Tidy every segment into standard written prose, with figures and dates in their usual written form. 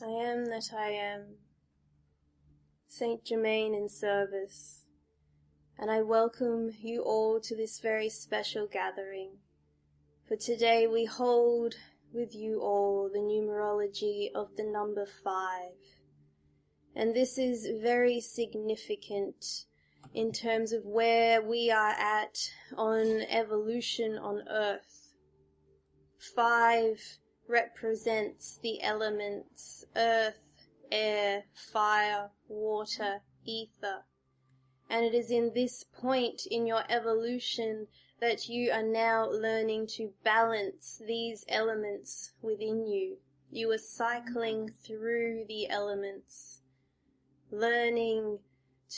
I am that I am, Saint Germain in service, and I welcome you all to this very special gathering. For today we hold with you all the numerology of the number 5. And this is very significant in terms of where we are at on evolution on Earth. 5 represents the elements earth, air, fire, water, ether. And it is in this point in your evolution that you are now learning to balance these elements within you. You are cycling through the elements, learning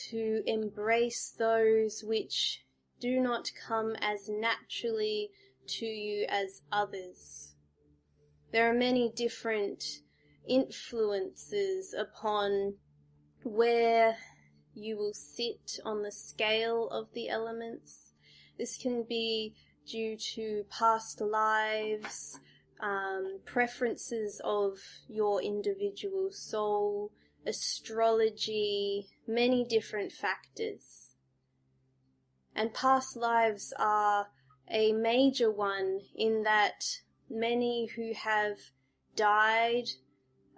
to embrace those which do not come as naturally to you as others. There are many different influences upon where you will sit on the scale of the elements. This can be due to past lives, preferences of your individual soul, astrology, many different factors. And past lives are a major one in that many who have died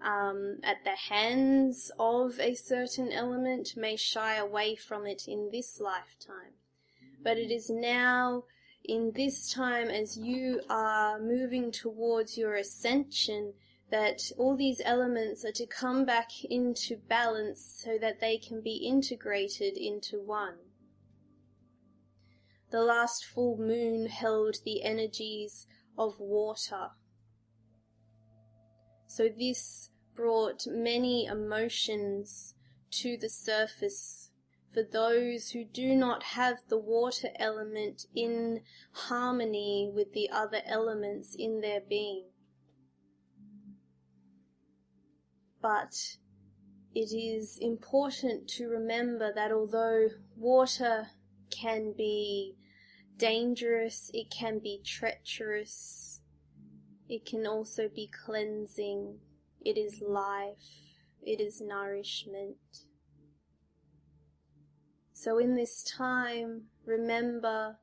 at the hands of a certain element may shy away from it in this lifetime. But it is now in this time, as you are moving towards your ascension, that all these elements are to come back into balance so that they can be integrated into one. The last full moon held the energies of water. So this brought many emotions to the surface for those who do not have the water element in harmony with the other elements in their being. But it is important to remember that although water can be dangerous, it can be treacherous, it can also be cleansing, it is life, it is nourishment. So in this time, remember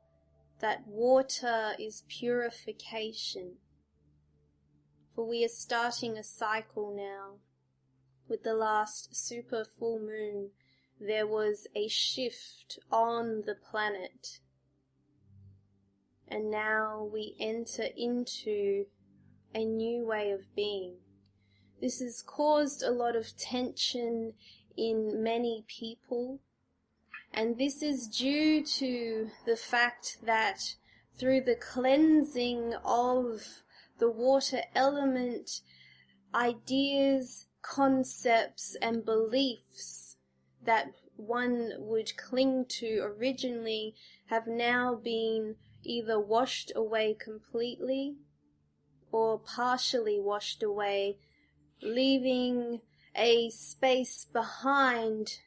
that water is purification, for we are starting a cycle now. With the last super full moon, there was a shift on the planet. And now we enter into a new way of being. This has caused a lot of tension in many people. And this is due to the fact that through the cleansing of the water element, ideas, concepts and beliefs that one would cling to originally have now been either washed away completely or partially washed away, leaving a space behind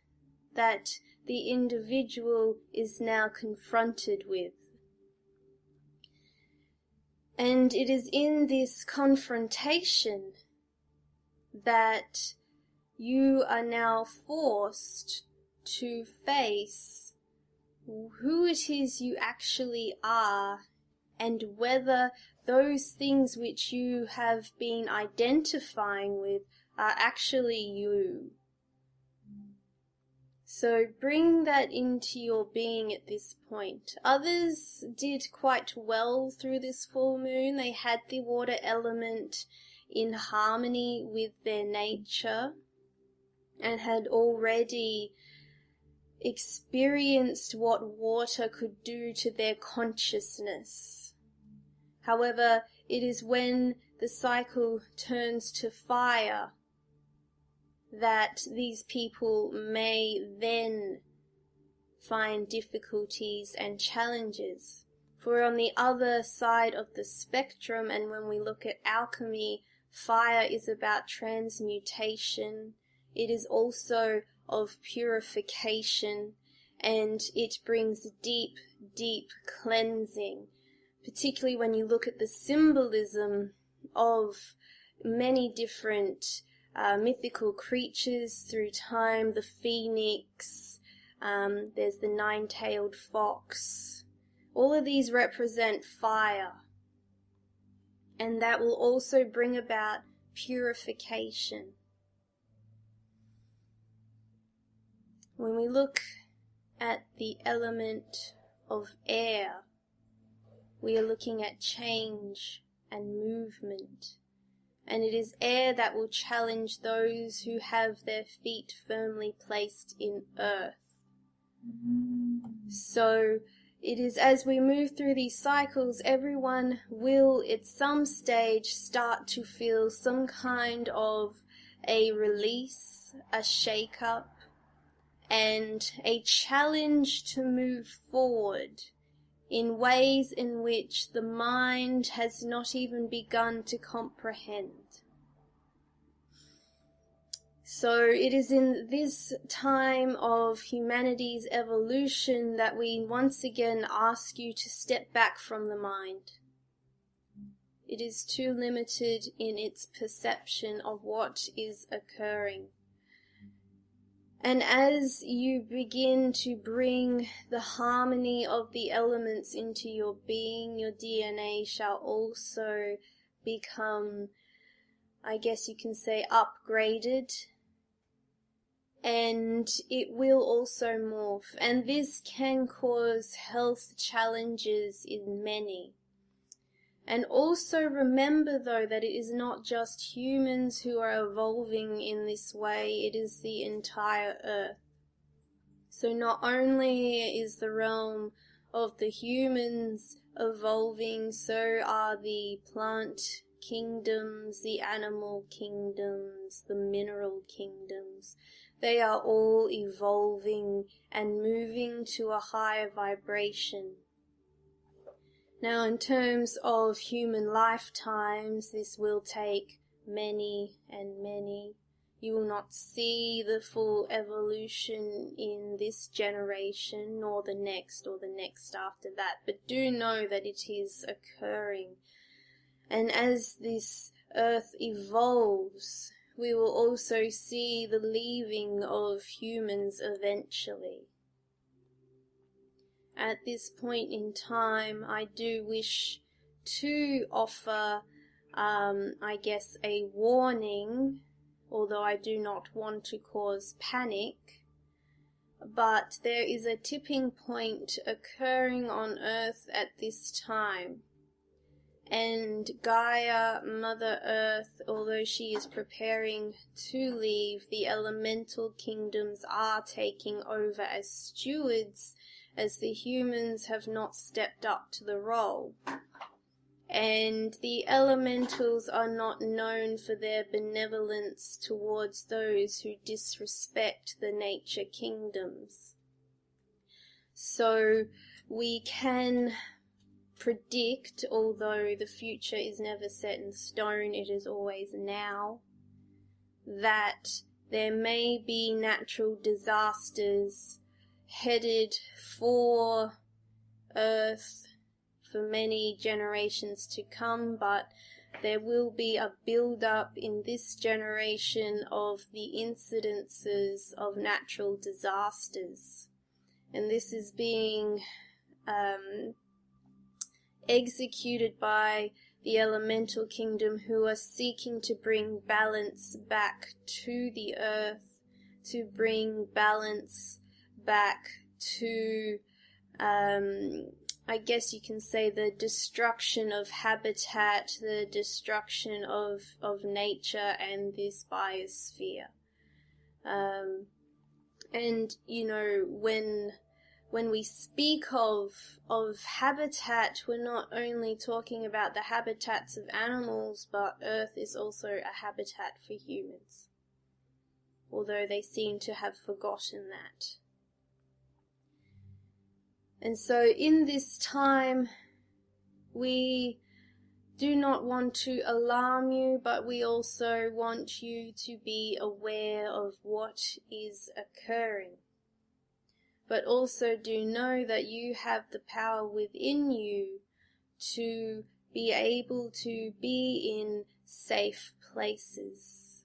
that the individual is now confronted with. And it is in this confrontation that you are now forced to face who it is you actually are and whether those things which you have been identifying with are actually you. So bring that into your being at this point. Others did quite well through this full moon. They had the water element in harmony with their nature and had already experienced what water could do to their consciousness. However, it is when the cycle turns to fire that these people may then find difficulties and challenges. For on the other side of the spectrum, and when we look at alchemy, fire is about transmutation. It is also of purification, and it brings deep, deep cleansing, particularly when you look at the symbolism of many different mythical creatures through time, the phoenix, there's the nine-tailed fox. All of these represent fire, and that will also bring about purification. When we look at the element of air, we are looking at change and movement. And it is air that will challenge those who have their feet firmly placed in earth. So it is as we move through these cycles, everyone will at some stage start to feel some kind of a release, a shake-up, and a challenge to move forward in ways in which the mind has not even begun to comprehend. So it is in this time of humanity's evolution that we once again ask you to step back from the mind. It is too limited in its perception of what is occurring. And as you begin to bring the harmony of the elements into your being, your DNA shall also become, I guess you can say, upgraded. And it will also morph. And this can cause health challenges in many. And also remember, though, that it is not just humans who are evolving in this way, it is the entire earth. So not only is the realm of the humans evolving, so are the plant kingdoms, the animal kingdoms, the mineral kingdoms. They are all evolving and moving to a higher vibration. Now, in terms of human lifetimes, this will take many and many. You will not see the full evolution in this generation, nor the next after that. But do know that it is occurring. And as this earth evolves, we will also see the leaving of humans eventually. At this point in time, I do wish to offer, I guess, a warning, although I do not want to cause panic. But there is a tipping point occurring on Earth at this time. And Gaia, Mother Earth, although she is preparing to leave, the elemental kingdoms are taking over as stewards, as the humans have not stepped up to the role. And the elementals are not known for their benevolence towards those who disrespect the nature kingdoms. So we can predict, although the future is never set in stone, it is always now, that there may be natural disasters headed for Earth for many generations to come, but there will be a build-up in this generation of the incidences of natural disasters. And this is being executed by the elemental kingdom, who are seeking to bring balance back to the earth, to bring balance back to, I guess you can say, the destruction of habitat, the destruction of nature and this biosphere. And, you know, when we speak of habitat, we're not only talking about the habitats of animals, but Earth is also a habitat for humans, although they seem to have forgotten that. And so in this time, we do not want to alarm you, but we also want you to be aware of what is occurring. But also do know that you have the power within you to be able to be in safe places.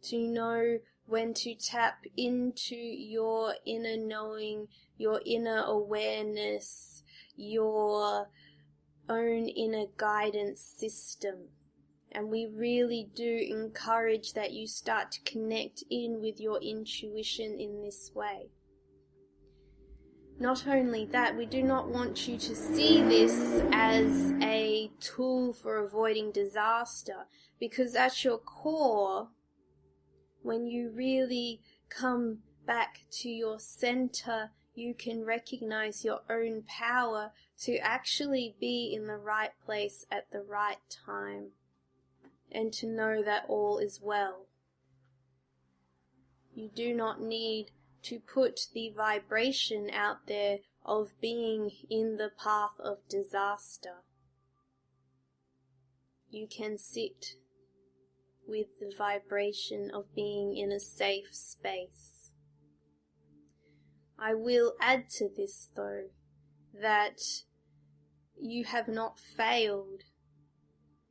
to know when to tap into your inner knowing, your inner awareness, your own inner guidance system. And we really do encourage that you start to connect in with your intuition in this way. Not only that, we do not want you to see this as a tool for avoiding disaster, because at your core, when you really come back to your center, you can recognize your own power to actually be in the right place at the right time, and to know that all is well. You do not need to put the vibration out there of being in the path of disaster. You can sit with the vibration of being in a safe space. I will add to this, though, that you have not failed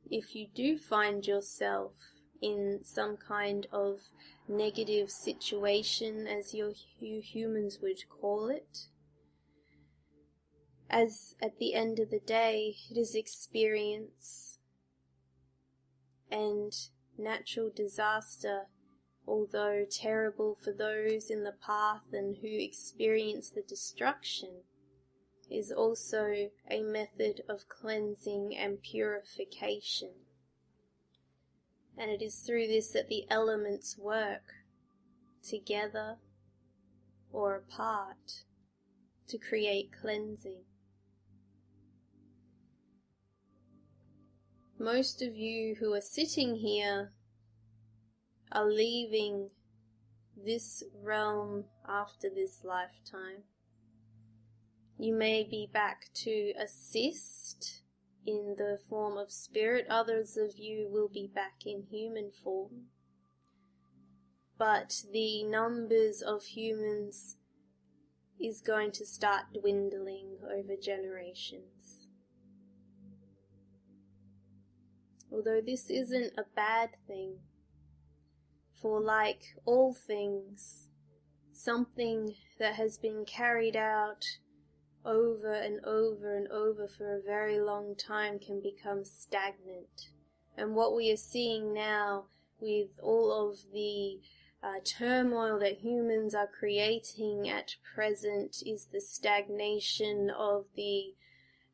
if you do find yourself in some kind of negative situation, as you humans would call it. As at the end of the day, it is experience, and natural disaster, although terrible for those in the path and who experience the destruction, is also a method of cleansing and purification. And it is through this that the elements work together or apart to create cleansing. Most of you who are sitting here are leaving this realm after this lifetime. You may be back to assist in the form of spirit. Others of you will be back in human form. But the numbers of humans is going to start dwindling over generations. Although this isn't a bad thing, for like all things, something that has been carried out over and over and over for a very long time can become stagnant. And what we are seeing now with all of the turmoil that humans are creating at present is the stagnation of the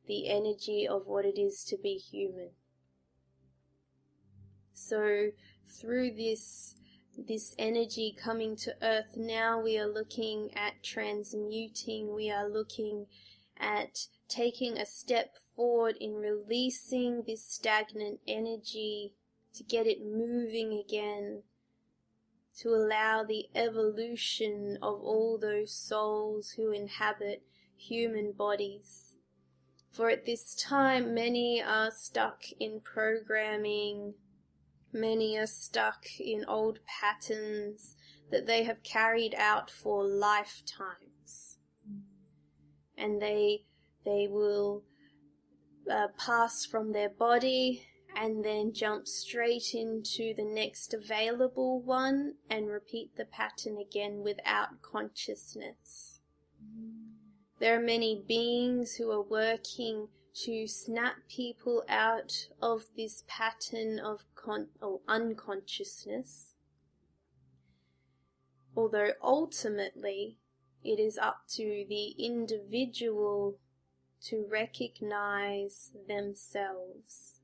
energy of what it is to be human. So through this energy coming to earth, now we are looking at transmuting, we are looking at taking a step forward in releasing this stagnant energy to get it moving again, to allow the evolution of all those souls who inhabit human bodies. For at this time, many are stuck in programming, many are stuck in old patterns that they have carried out for lifetimes. And they will pass from their body and then jump straight into the next available one and repeat the pattern again without consciousness. There are many beings who are working to snap people out of this pattern of unconsciousness, although ultimately it is up to the individual to recognize themselves,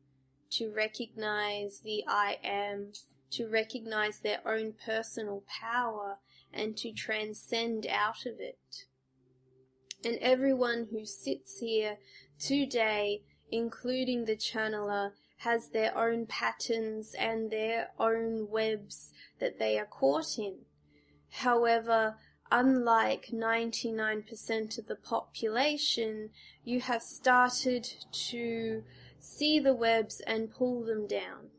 to recognize the I am, to recognize their own personal power, and to transcend out of it. And everyone who sits here today, including the channeler, has their own patterns and their own webs that they are caught in. However, unlike 99% of the population, you have started to see the webs and pull them down.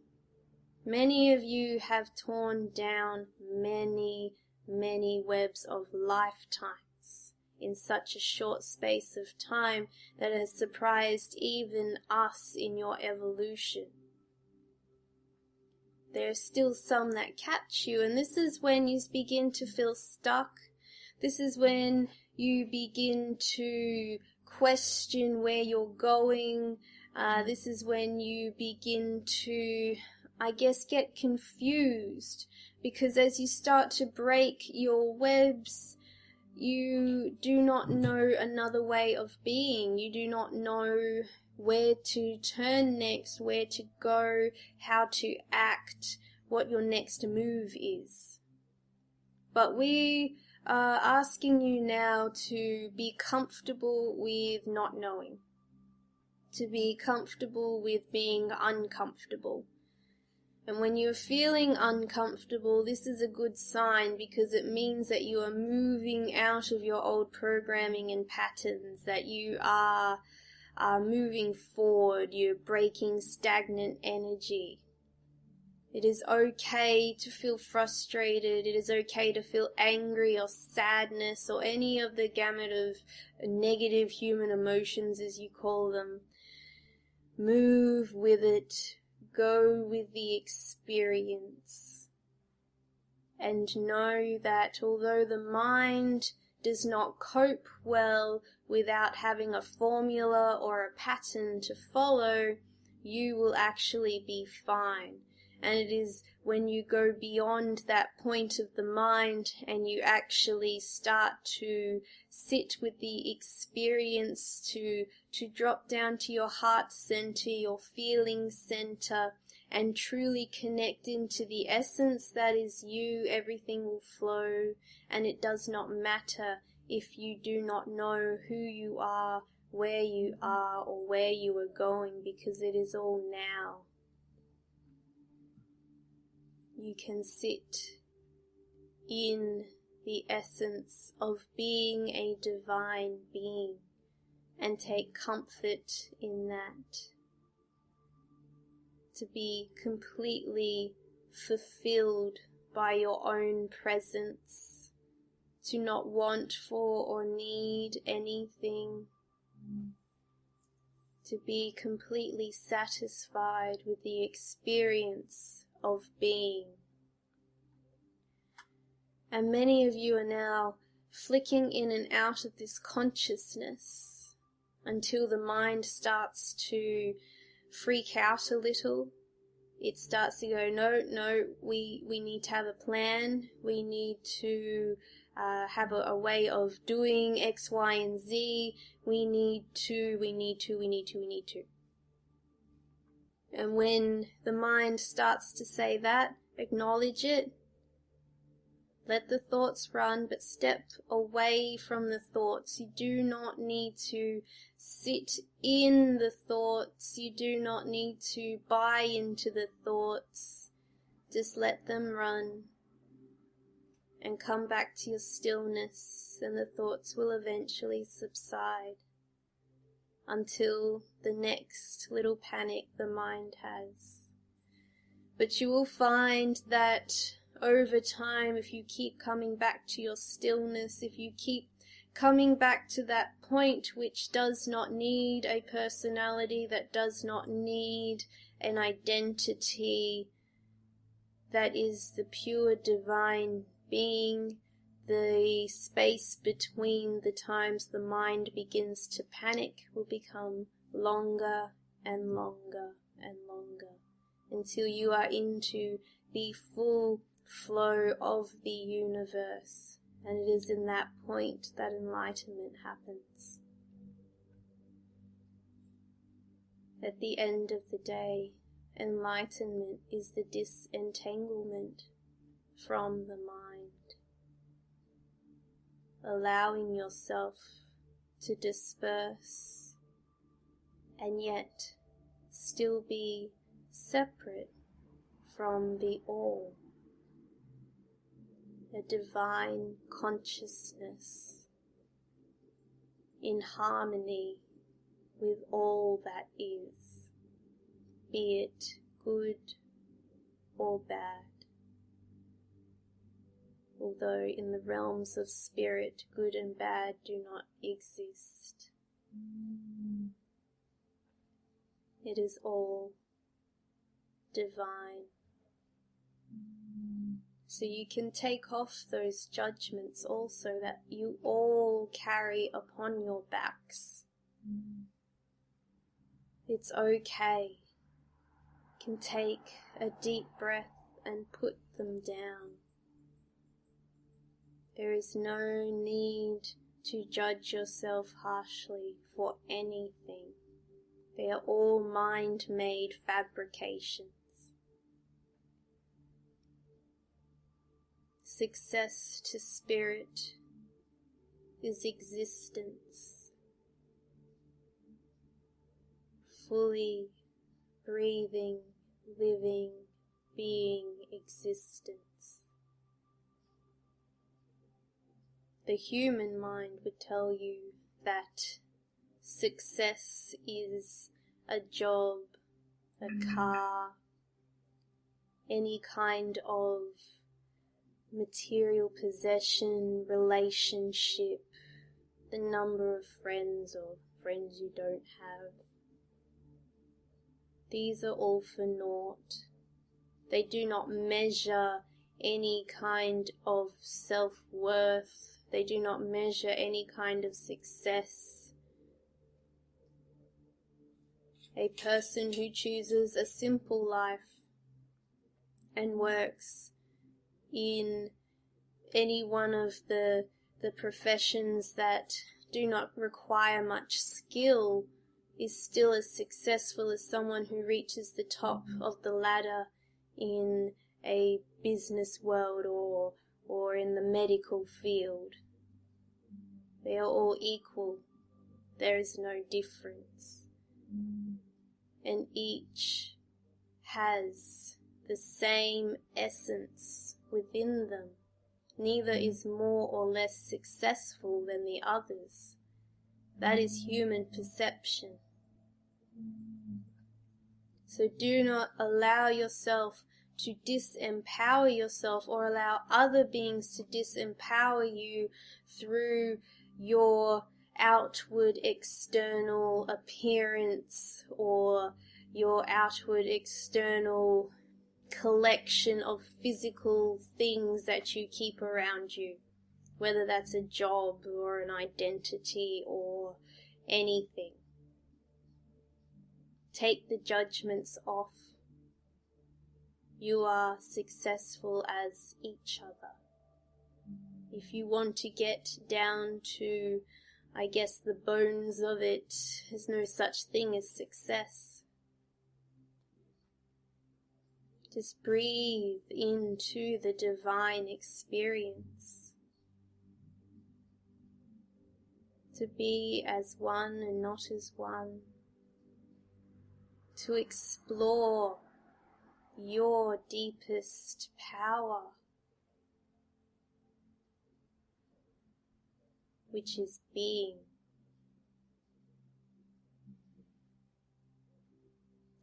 Many of you have torn down many webs of lifetimes in such a short space of time that has surprised even us in your evolution. there are still some that catch you, and this is when you begin to feel stuck. This is when you begin to question where you're going. This is when you begin to, get confused, because as you start to break your webs, you do not know another way of being. You do not know where to turn next, where to go, how to act, what your next move is. But we are asking you now to be comfortable with not knowing, to be comfortable with being uncomfortable. And when you're feeling uncomfortable, this is a good sign, because it means that you are moving out of your old programming and patterns, that you are moving forward, you're breaking stagnant energy. It is okay to feel frustrated, it is okay to feel angry or sadness or any of the gamut of negative human emotions, as you call them. Move with it. Go with the experience, and know that although the mind does not cope well without having a formula or a pattern to follow, you will actually be fine. And it is when you go beyond that point of the mind and you actually start to sit with the experience, to drop down to your heart center, your feeling center, and truly connect into the essence that is you, everything will flow. And it does not matter if you do not know who you are, where you are, or where you are going, because it is all now. You can sit in the essence of being a divine being and take comfort in that. To be completely fulfilled by your own presence. To not want for or need anything. To be completely satisfied with the experience of being. And many of you are now flicking in and out of this consciousness until the mind starts to freak out a little. It starts to go, no, we need to have a plan. We need to have a way of doing X, Y, and Z. We need to. And when the mind starts to say that, acknowledge it. Let the thoughts run, but step away from the thoughts. You do not need to sit in the thoughts. You do not need to buy into the thoughts. Just let them run and come back to your stillness, and the thoughts will eventually subside until the next little panic the mind has. But you will find that over time, if you keep coming back to your stillness, if you keep coming back to that point which does not need a personality, that does not need an identity, that is the pure divine being, the space between the times the mind begins to panic will become longer and longer and longer, until you are into the full flow of the universe. And it is in that point that enlightenment happens. At the end of the day, enlightenment is the disentanglement from the mind. Allowing yourself to disperse and yet still be separate from the all. A divine consciousness in harmony with all that is, be it good or bad. Although in the realms of spirit, good and bad do not exist. It is all divine. So you can take off those judgments also that you all carry upon your backs. It's okay. You can take a deep breath and put them down. There is no need to judge yourself harshly for anything. They are all mind-made fabrications. Success to spirit is existence. Fully breathing, living, being existence. The human mind would tell you that success is a job, a car, any kind of material possession, relationship, the number of friends or friends you don't have. These are all for naught. They do not measure any kind of self-worth. They do not measure any kind of success. A person who chooses a simple life and works in any one of the professions that do not require much skill is still as successful as someone who reaches the top of the ladder in a business world or in the medical field. They are all equal. There is no difference. And each has the same essence within them. Neither is more or less successful than the others. That is human perception. So do not allow yourself to disempower yourself or allow other beings to disempower you through your outward external appearance or your outward external collection of physical things that you keep around you, whether that's a job or an identity or anything. Take the judgments off. You are successful as each other. If you want to get down to, I guess, the bones of it, there's no such thing as success. Just breathe into the divine experience. To be as one and not as one. To explore your deepest power, which is being.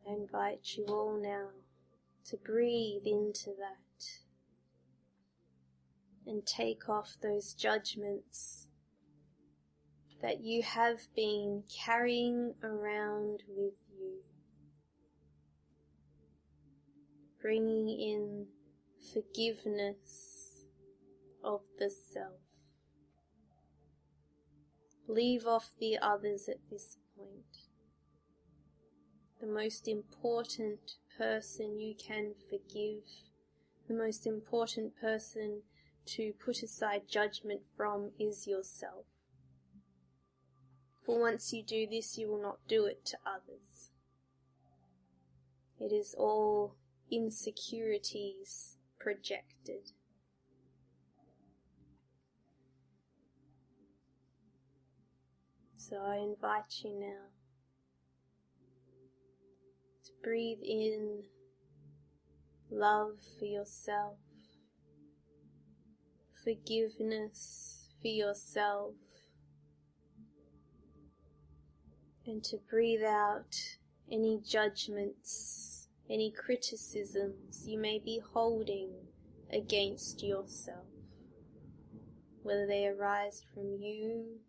I invite you all now to breathe into that and take off those judgments that you have been carrying around with you, bringing in forgiveness of the self. Leave off the others at this point. The most important person you can forgive, the most important person to put aside judgment from is yourself. For once you do this, you will not do it to others. It is all insecurities projected. So I invite you now to breathe in love for yourself, forgiveness for yourself, and to breathe out any judgments, any criticisms you may be holding against yourself, whether they arise from you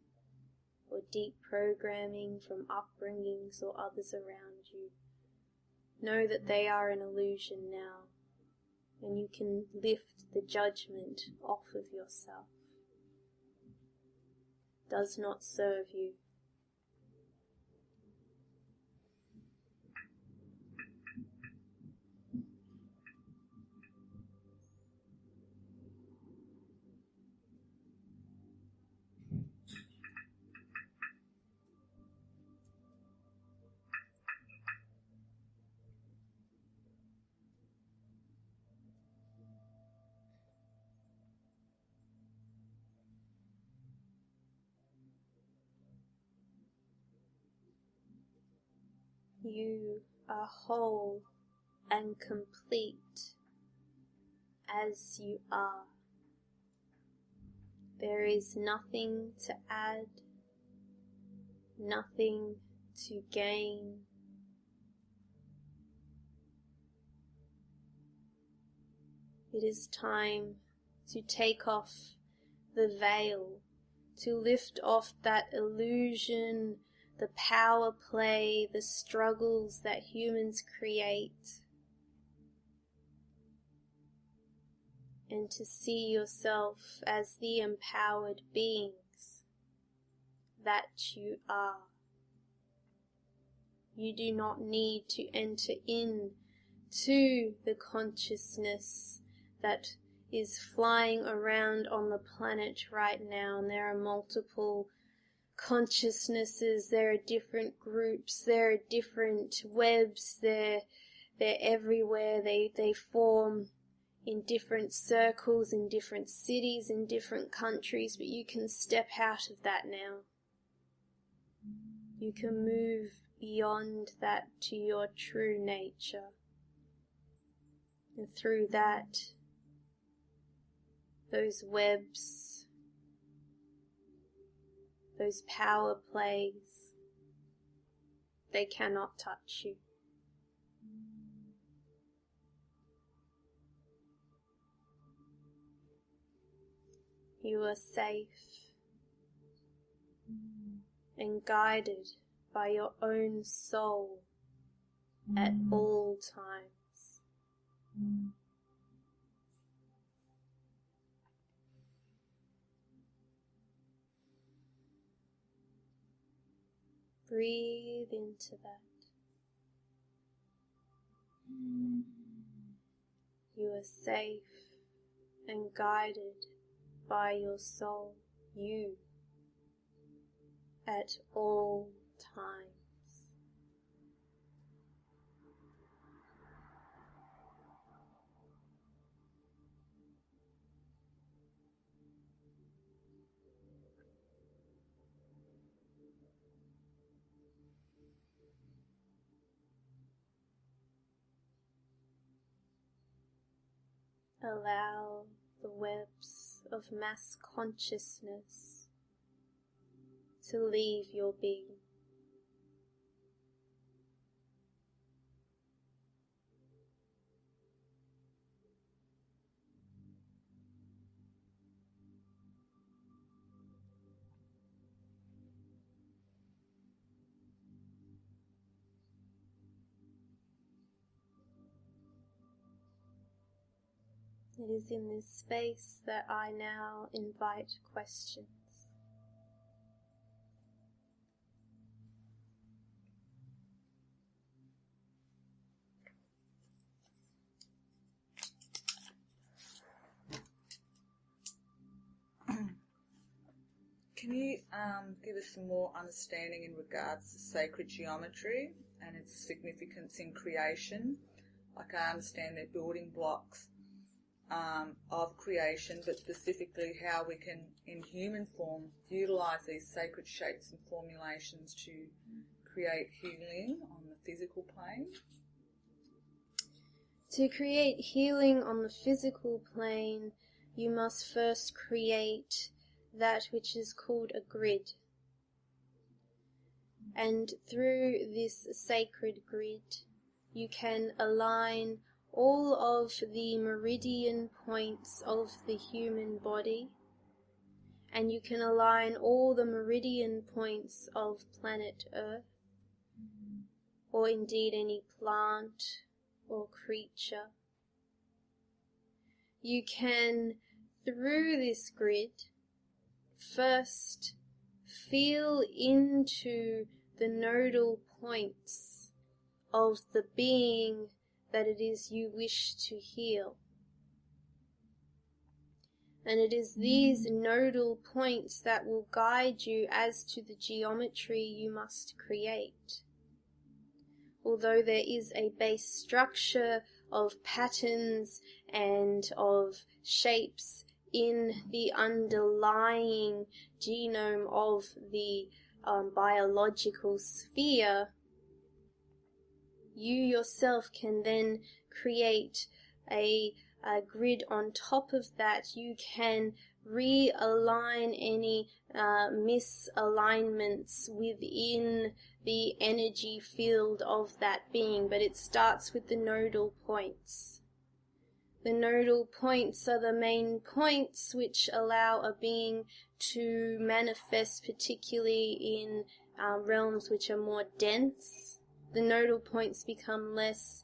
or deep programming from upbringings or others around you. Know that they are an illusion now. and you can lift the judgment off of yourself. It does not serve you. You are whole and complete as you are. There is nothing to add, nothing to gain. It is time to take off the veil, to lift off that illusion, the power play, the struggles that humans create, and to see yourself as the empowered beings that you are. You do not need to enter into the consciousness that is flying around on the planet right now, and there are multiple consciousnesses, there are different groups, there are different webs, they're everywhere, they form in different circles, in different cities, in different countries, but you can step out of that now. You can move beyond that to your true nature. And through that, those webs, those power plays, they cannot touch you. You are safe and guided by your own soul at all times. Breathe into that. You are safe and guided by your soul, you, at all times. Allow the webs of mass consciousness to leave your being. It is in this space that I now invite questions. Can you give us some more understanding in regards to sacred geometry and its significance in creation? Like, I understand they're building blocks of creation, but specifically how we can, in human form, utilise these sacred shapes and formulations to create healing on the physical plane. To create healing on the physical plane, you must first create that which is called a grid. And through this sacred grid, you can align all of the meridian points of the human body, and you can align all the meridian points of planet Earth, or indeed any plant or creature. you can, through this grid, first feel into the nodal points of the being that it is you wish to heal. And it is these nodal points that will guide you as to the geometry you must create. Although there is a base structure of patterns and of shapes in the underlying genome of the biological sphere, you yourself can then create a grid on top of that. You can realign any misalignments within the energy field of that being, but it starts with the nodal points. The nodal points are the main points which allow a being to manifest, particularly in realms which are more dense. The nodal points become less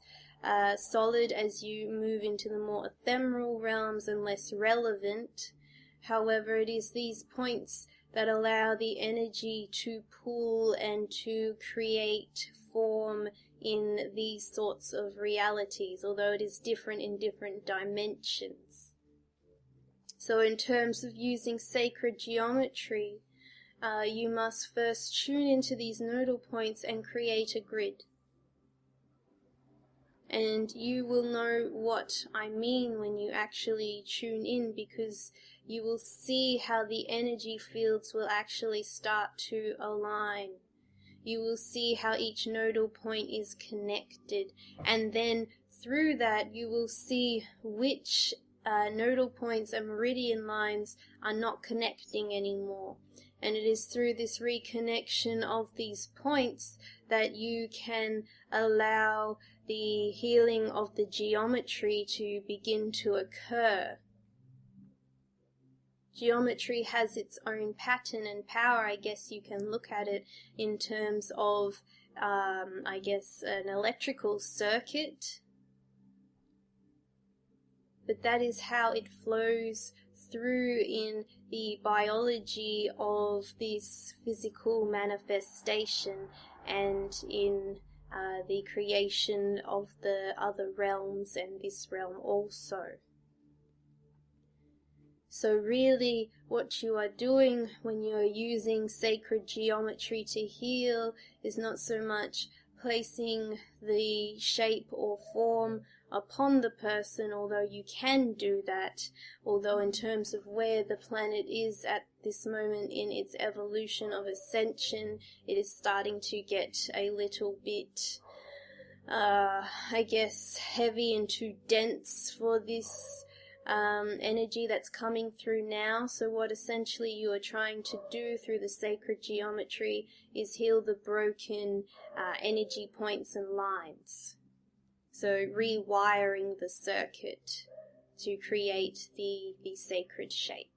solid as you move into the more ephemeral realms and less relevant. However, it is these points that allow the energy to pool and to create form in these sorts of realities, although it is different in different dimensions. So in terms of using sacred geometry, you must first tune into these nodal points and create a grid. And you will know what I mean when you actually tune in, because you will see how the energy fields will actually start to align. You will see how each nodal point is connected, and then through that you will see which nodal points and meridian lines are not connecting anymore. And it is through this reconnection of these points that you can allow the healing of the geometry to begin to occur. Geometry has its own pattern and power. I guess you can look at it in terms of, an electrical circuit. But that is how it flows through in the biology of this physical manifestation and in the creation of the other realms and this realm also. So really what you are doing when you are using sacred geometry to heal is not so much placing the shape or form upon the person, although you can do that, although in terms of where the planet is at this moment in its evolution of ascension, it is starting to get a little bit, heavy and too dense for this energy that's coming through now. So what essentially you are trying to do through the sacred geometry is heal the broken energy points and lines. So rewiring the circuit to create the sacred shape.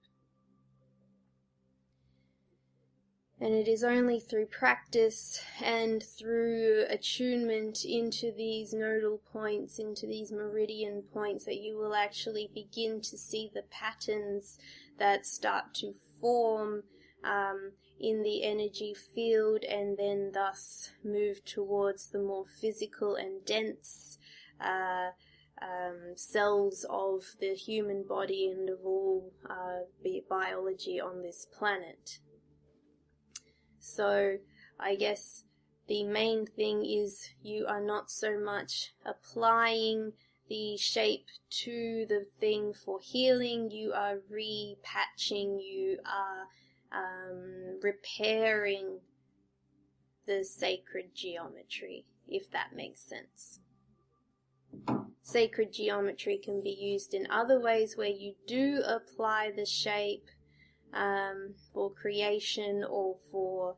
And it is only through practice and through attunement into these nodal points, into these meridian points, that you will actually begin to see the patterns that start to form in the energy field, and then thus move towards the more physical and dense cells of the human body and of all biology on this planet. So I guess the main thing is you are not so much applying the shape to the thing for healing, you are repatching, you are repairing the sacred geometry, if that makes sense. Sacred geometry can be used in other ways where you do apply the shape for creation or for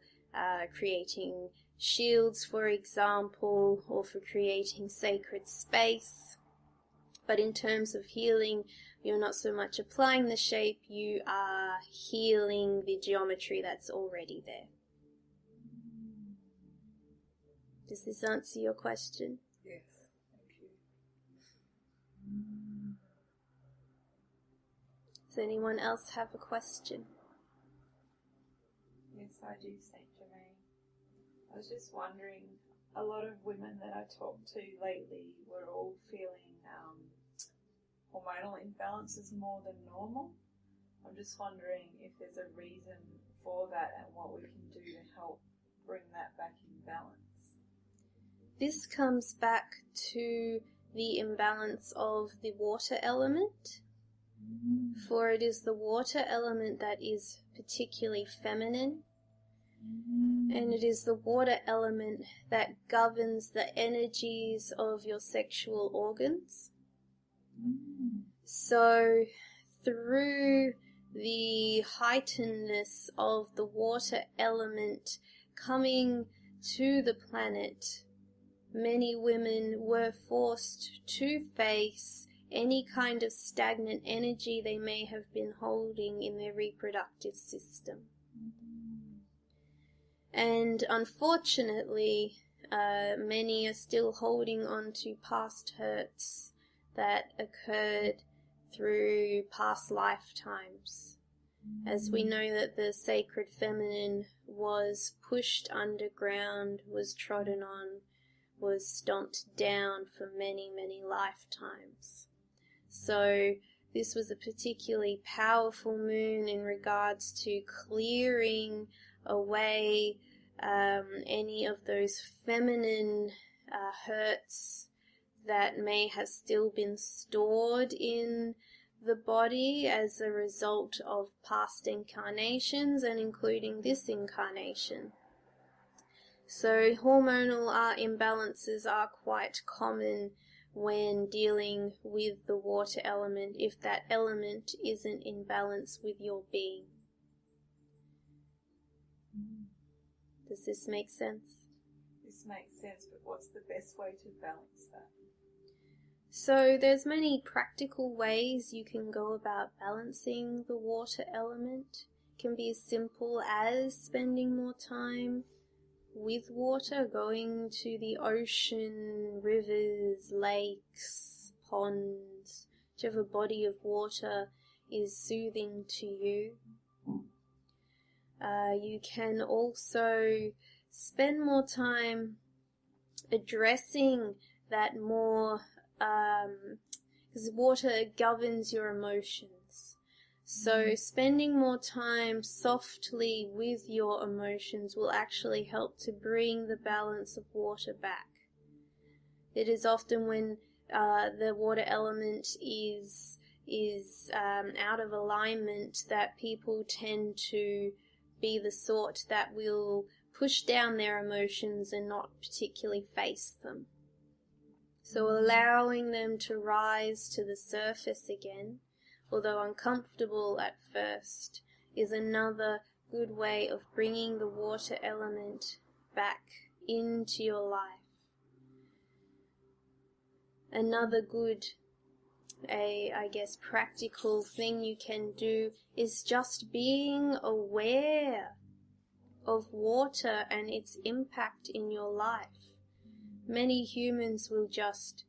creating shields, for example, or for creating sacred space. But in terms of healing, you're not so much applying the shape, you are healing the geometry that's already there. Does this answer your question? Yes, thank you. Does anyone else have a question? Yes, I do, Saint Germain. I was just wondering, a lot of women that I talked to lately were all feeling hormonal imbalances more than normal. I'm just wondering if there's a reason for that and what we can do to help bring that back in balance. This comes back to the imbalance of the water element, for it is the water element that is particularly feminine, and it is the water element that governs the energies of your sexual organs. So through the heightenedness of the water element coming to the planet, many women were forced to face any kind of stagnant energy they may have been holding in their reproductive system. And unfortunately, many are still holding on to past hurts that occurred through past lifetimes. As we know that the sacred feminine was pushed underground, was trodden on, was stomped down for many, many lifetimes. So this was a particularly powerful moon in regards to clearing away any of those feminine hurts that may have still been stored in the body as a result of past incarnations, and including this incarnation. So hormonal imbalances are quite common when dealing with the water element, if that element isn't in balance with your being. Does this make sense? This makes sense, but what's the best way to balance that? So there's many practical ways you can go about balancing the water element. It can be as simple as spending more time with water, going to the ocean, rivers, lakes, ponds, whichever body of water is soothing to you. You can also spend more time addressing that more, because water governs your emotions. So spending more time softly with your emotions will actually help to bring the balance of water back. It is often when the water element is out of alignment that people tend to be the sort that will push down their emotions and not particularly face them. So allowing them to rise to the surface again, although uncomfortable at first, is another good way of bringing the water element back into your life. Another good, practical thing you can do is just being aware of water and its impact in your life. Many humans will just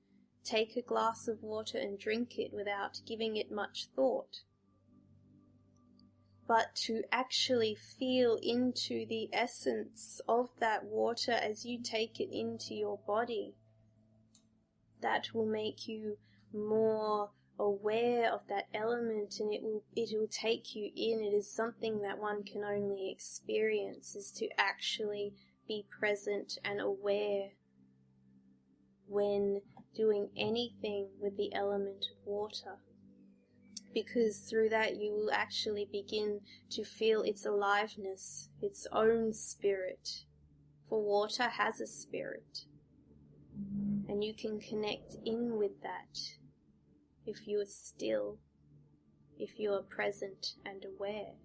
take a glass of water and drink it without giving it much thought. But to actually feel into the essence of that water as you take it into your body, that will make you more aware of that element, and it will take you in. It is something that one can only experience, is to actually be present and aware when doing anything with the element of water, because through that you will actually begin to feel its aliveness, its own spirit, for water has a spirit, and you can connect in with that if you are still, if you are present and aware.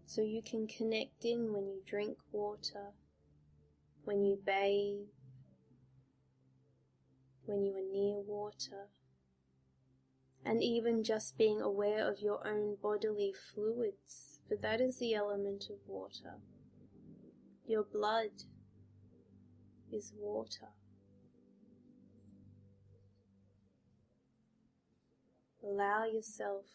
So you can connect in when you drink water, when you bathe, when you are near water, and even just being aware of your own bodily fluids, for that is the element of water. Your blood is water. Allow yourself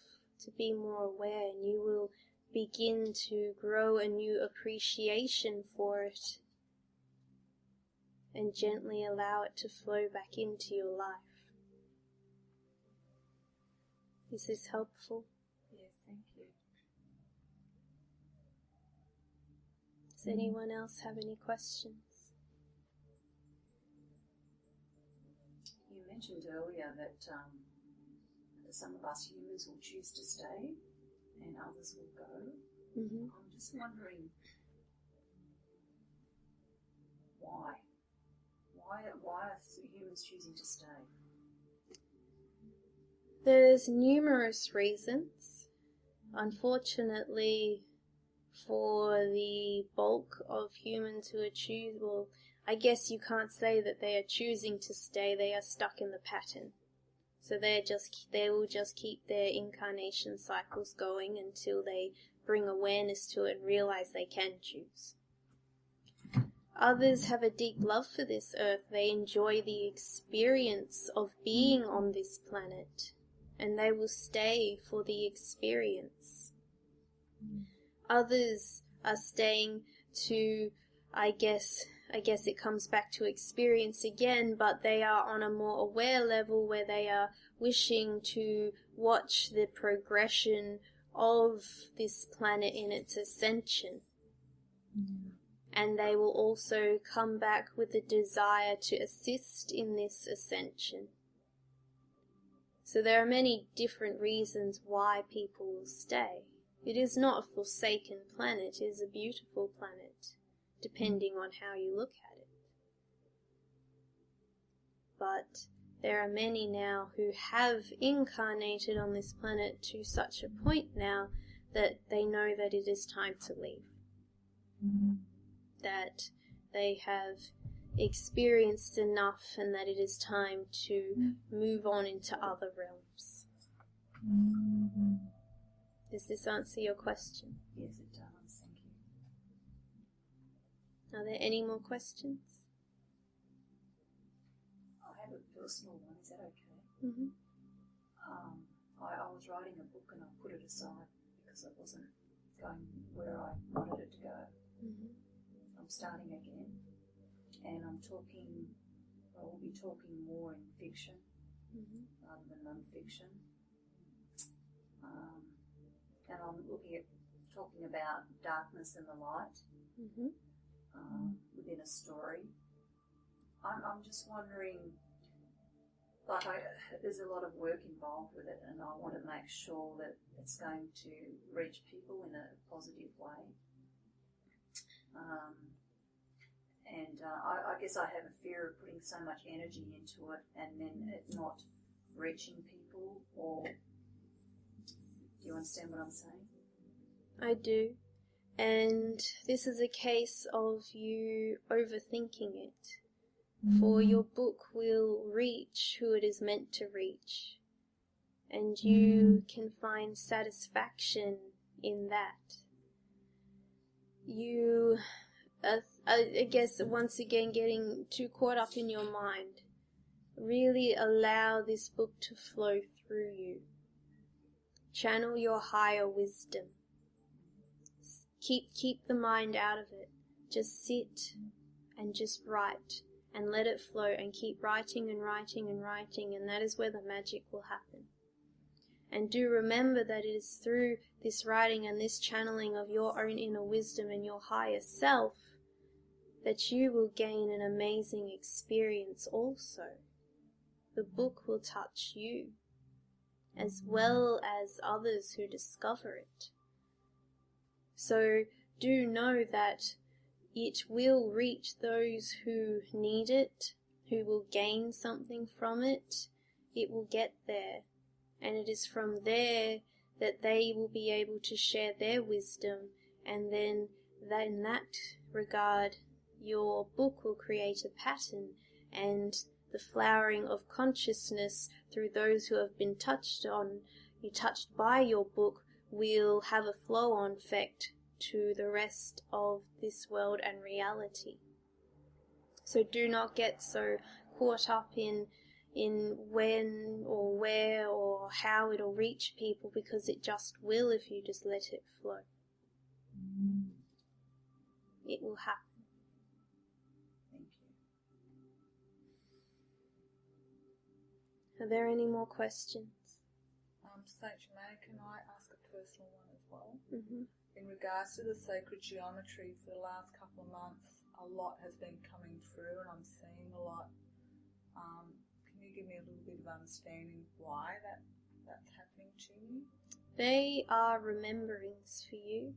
to be more aware, and you will begin to grow a new appreciation for it and gently allow it to flow back into your life. Is this helpful? Yes, thank you. Does anyone else have any questions? You mentioned earlier that some of us humans will choose to stay and others will go. Mm-hmm. I'm just wondering why? Why are humans choosing to stay? There's numerous reasons. Unfortunately, for the bulk of humans who are well, I guess you can't say that they are choosing to stay, they are stuck in the pattern. So they will just keep their incarnation cycles going until they bring awareness to it and realize they can choose. Others have a deep love for this earth. They enjoy the experience of being on this planet, and they will stay for the experience. Others are staying to, I guess it comes back to experience again, but they are on a more aware level where they are wishing to watch the progression of this planet in its ascension. And they will also come back with a desire to assist in this ascension. So there are many different reasons why people will stay. It is not a forsaken planet, it is a beautiful planet, depending on how you look at it. But there are many now who have incarnated on this planet to such a point now that they know that it is time to leave. That they have experienced enough and that it is time to move on into other realms. Does this answer your question? Yes, it does. Thank you. Are there any more questions? I have a personal one. Is that okay? Mm-hmm. I was writing a book and I put it aside because it wasn't going where I wanted it to go. Mm-hmm. I'm starting again, and I will be talking more in fiction rather than non-fiction. And I'm talking about darkness and the light within a story. I'm just wondering, there's a lot of work involved with it, and I want to make sure that it's going to reach people in a positive way. I guess I have a fear of putting so much energy into it and then it not reaching people. Or do you understand what I'm saying? I do. And this is a case of you overthinking it. For your book will reach who it is meant to reach. And you can find satisfaction in that. You, I guess, once again, getting too caught up in your mind. Really allow this book to flow through you. Channel your higher wisdom. Keep the mind out of it. Just sit and just write and let it flow and keep writing and writing and writing, and that is where the magic will happen. And do remember that it is through this writing and this channeling of your own inner wisdom and your higher self that you will gain an amazing experience also. The book will touch you as well as others who discover it. So do know that it will reach those who need it, who will gain something from it. It will get there. And it is from there that they will be able to share their wisdom, and then in that regard your book will create a pattern, and the flowering of consciousness through those who have been touched by your book will have a flow-on effect to the rest of this world and reality. So do not get so caught up in in when or where or how it'll reach people, because it just will if you just let it flow. It will happen. Thank you. Are there any more questions? Saint Germain, can I ask a personal one as well? Mm-hmm. In regards to the sacred geometry, for the last couple of months, a lot has been coming through, and I'm seeing a lot. Can you give me a little bit of understanding why that's happening to you? They are rememberings for you.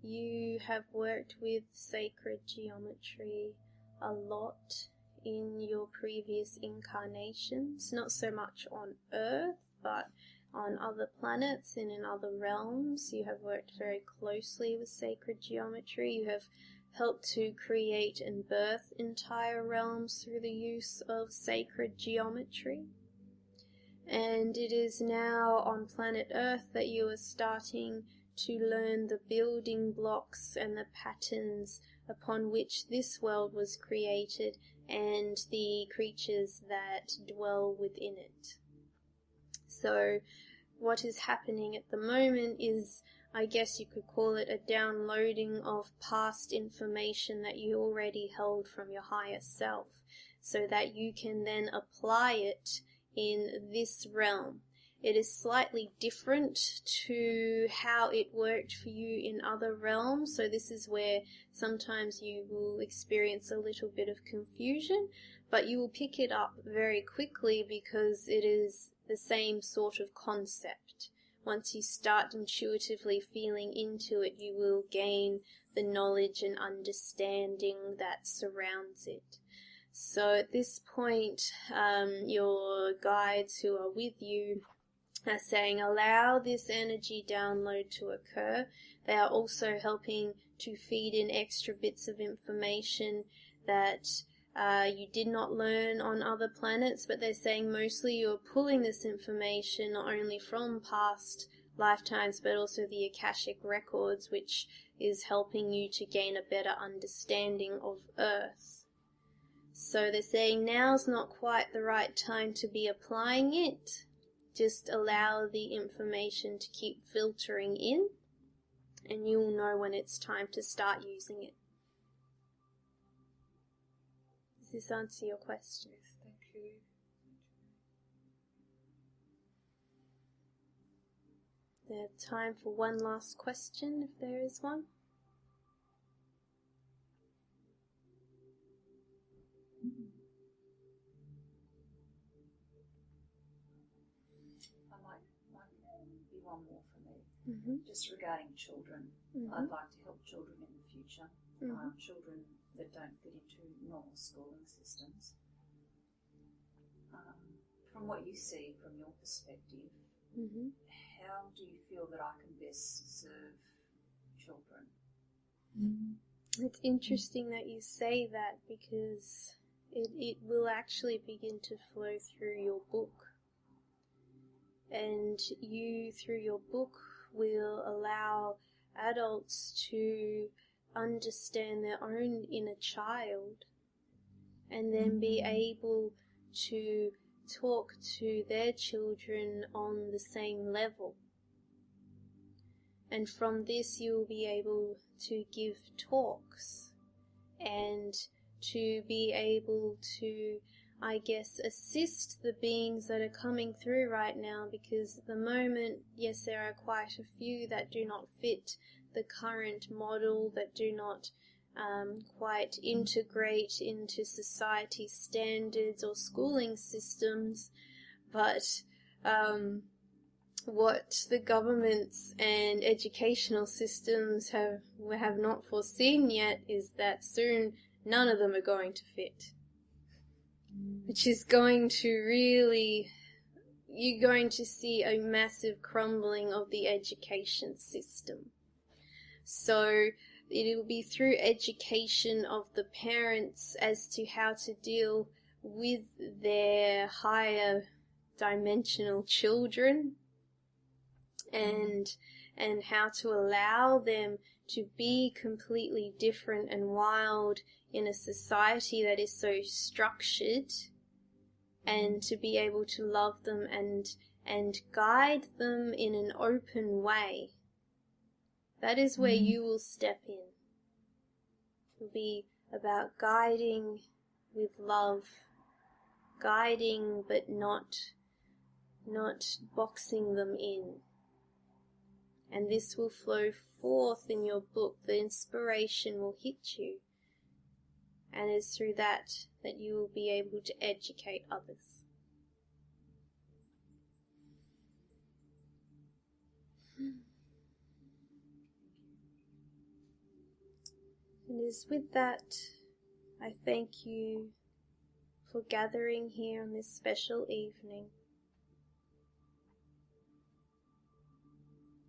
You have worked with sacred geometry a lot in your previous incarnations, not so much on Earth, but on other planets and in other realms. You have worked very closely with sacred geometry. You have helped to create and birth entire realms through the use of sacred geometry. And it is now on planet Earth that you are starting to learn the building blocks and the patterns upon which this world was created and the creatures that dwell within it. So what is happening at the moment is, I guess you could call it, a downloading of past information that you already held from your higher self, so that you can then apply it in this realm. It is slightly different to how it worked for you in other realms, so this is where sometimes you will experience a little bit of confusion, but you will pick it up very quickly because it is the same sort of concept. Once you start intuitively feeling into it, you will gain the knowledge and understanding that surrounds it. So at this point, your guides who are with you are saying, allow this energy download to occur. They are also helping to feed in extra bits of information that you did not learn on other planets, but they're saying mostly you're pulling this information not only from past lifetimes but also the Akashic records, which is helping you to gain a better understanding of Earth. So they're saying now's not quite the right time to be applying it. Just allow the information to keep filtering in, and you'll know when it's time to start using it. Does this answer your question? Yes, thank you. There's time for one last question, if there is one. Might be one more for me. Mm-hmm. Just regarding children. Mm-hmm. I'd like to help children in the future. Mm-hmm. Children that don't fit into normal schooling systems. From what you see from your perspective, Mm-hmm. how do you feel that I can best serve children? It's interesting that you say that, because it will actually begin to flow through your book. And you, through your book, will allow adults to understand their own inner child and then be able to talk to their children on the same level. And from this you'll be able to give talks and to be able to, I guess, assist the beings that are coming through right now, because at the moment, yes, there are quite a few that do not fit the current model, that do not quite integrate into society standards or schooling systems, but what the governments and educational systems have not foreseen yet is that soon none of them are going to fit, which is going to really, you're going to see a massive crumbling of the education system. So it will be through education of the parents as to how to deal with their higher dimensional children, and how to allow them to be completely different and wild in a society that is so structured and to be able to love them and guide them in an open way. That is where you will step in. It will be about guiding with love, guiding but not boxing them in. And this will flow forth in your book. The inspiration will hit you. And it's through that you will be able to educate others. And it is with that, I thank you for gathering here on this special evening.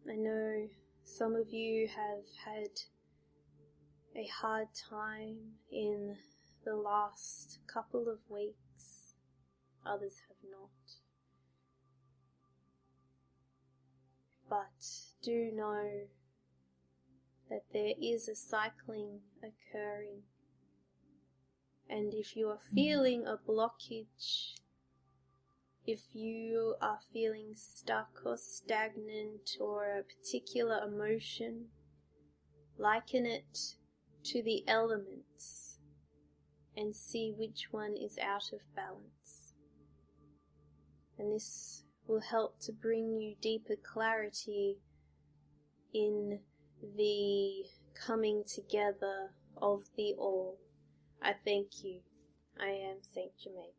I know some of you have had a hard time in the last couple of weeks. Others have not. But do know that there is a cycling occurring. And if you are feeling a blockage, if you are feeling stuck or stagnant or a particular emotion, liken it to the elements and see which one is out of balance. And this will help to bring you deeper clarity in the coming together of the all. I thank you. I am Saint Germain.